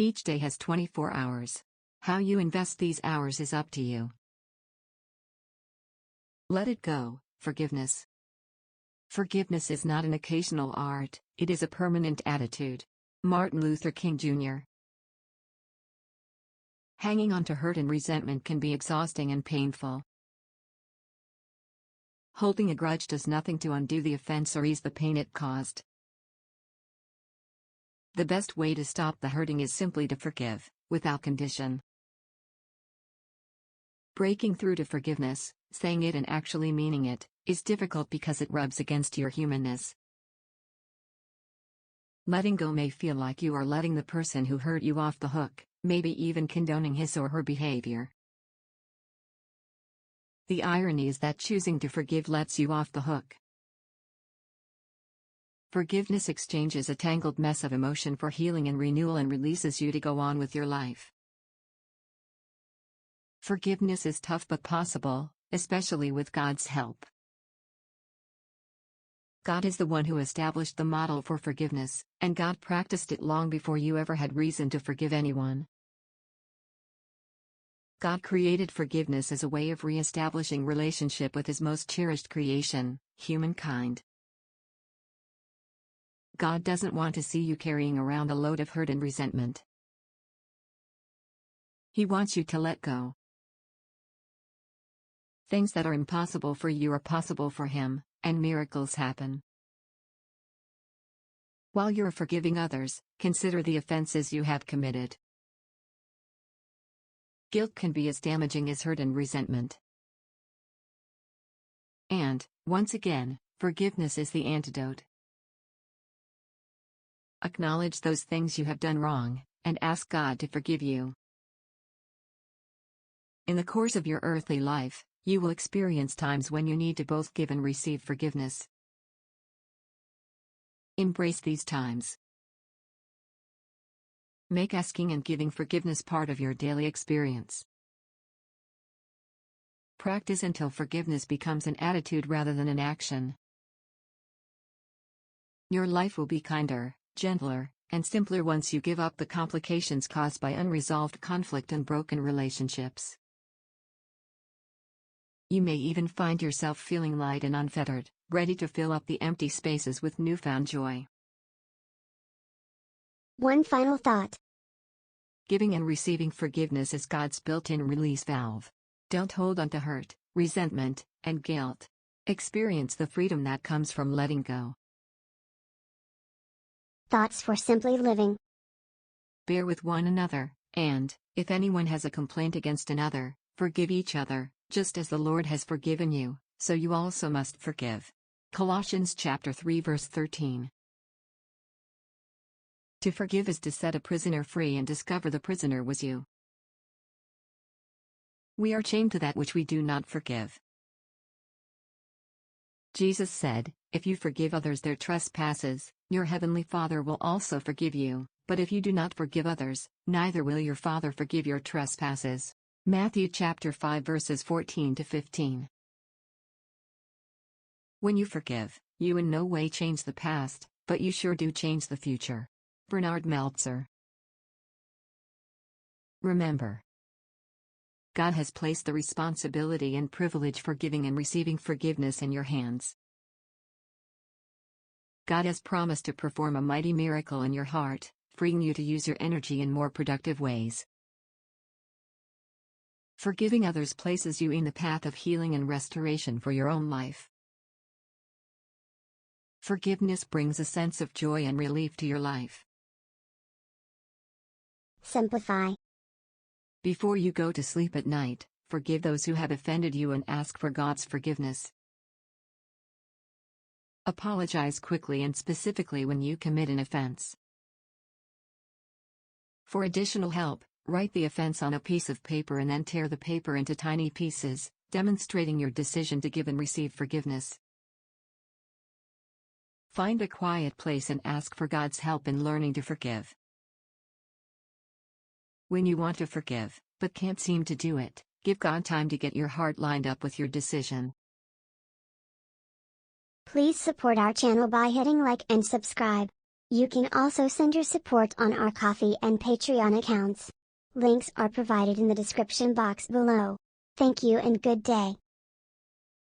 Each day has 24 hours. How you invest these hours is up to you. Let it go. Forgiveness. Forgiveness is not an occasional art, it is a permanent attitude. Martin Luther King Jr. Hanging on to hurt and resentment can be exhausting and painful. Holding a grudge does nothing to undo the offense or ease the pain it caused. The best way to stop the hurting is simply to forgive, without condition. Breaking through to forgiveness, saying it and actually meaning it, is difficult because it rubs against your humanness. Letting go may feel like you are letting the person who hurt you off the hook, maybe even condoning his or her behavior. The irony is that choosing to forgive lets you off the hook. Forgiveness exchanges a tangled mess of emotion for healing and renewal and releases you to go on with your life. Forgiveness is tough but possible, especially with God's help. God is the one who established the model for forgiveness, and God practiced it long before you ever had reason to forgive anyone. God created forgiveness as a way of re-establishing relationship with His most cherished creation, humankind. God doesn't want to see you carrying around a load of hurt and resentment. He wants you to let go. Things that are impossible for you are possible for Him, and miracles happen. While you're forgiving others, consider the offenses you have committed. Guilt can be as damaging as hurt and resentment. And, once again, forgiveness is the antidote. Acknowledge those things you have done wrong, and ask God to forgive you. In the course of your earthly life, you will experience times when you need to both give and receive forgiveness. Embrace these times. Make asking and giving forgiveness part of your daily experience. Practice until forgiveness becomes an attitude rather than an action. Your life will be kinder, gentler, and simpler once you give up the complications caused by unresolved conflict and broken relationships. You may even find yourself feeling light and unfettered, ready to fill up the empty spaces with newfound joy. One final thought. Giving and receiving forgiveness is God's built-in release valve. Don't hold on to hurt, resentment, and guilt. Experience the freedom that comes from letting go. Thoughts for simply living. Bear with one another, and, if anyone has a complaint against another, forgive each other, just as the Lord has forgiven you, so you also must forgive. Colossians chapter 3 verse 13. To forgive is to set a prisoner free and discover the prisoner was you. We are chained to that which we do not forgive. Jesus said, "If you forgive others their trespasses, your heavenly Father will also forgive you, but if you do not forgive others, neither will your Father forgive your trespasses." Matthew chapter 5 verses 14 to 15. When you forgive, you in no way change the past, but you sure do change the future. Bernard Meltzer. Remember, God has placed the responsibility and privilege for giving and receiving forgiveness in your hands. God has promised to perform a mighty miracle in your heart, freeing you to use your energy in more productive ways. Forgiving others places you in the path of healing and restoration for your own life. Forgiveness brings a sense of joy and relief to your life. Simplify. Before you go to sleep at night, forgive those who have offended you and ask for God's forgiveness. Apologize quickly and specifically when you commit an offense. For additional help, write the offense on a piece of paper and then tear the paper into tiny pieces, demonstrating your decision to give and receive forgiveness. Find a quiet place and ask for God's help in learning to forgive. When you want to forgive, but can't seem to do it, give God time to get your heart lined up with your decision. Please support our channel by hitting like and subscribe. You can also send your support on our Ko-fi and Patreon accounts. Links are provided in the description box below. Thank you and good day.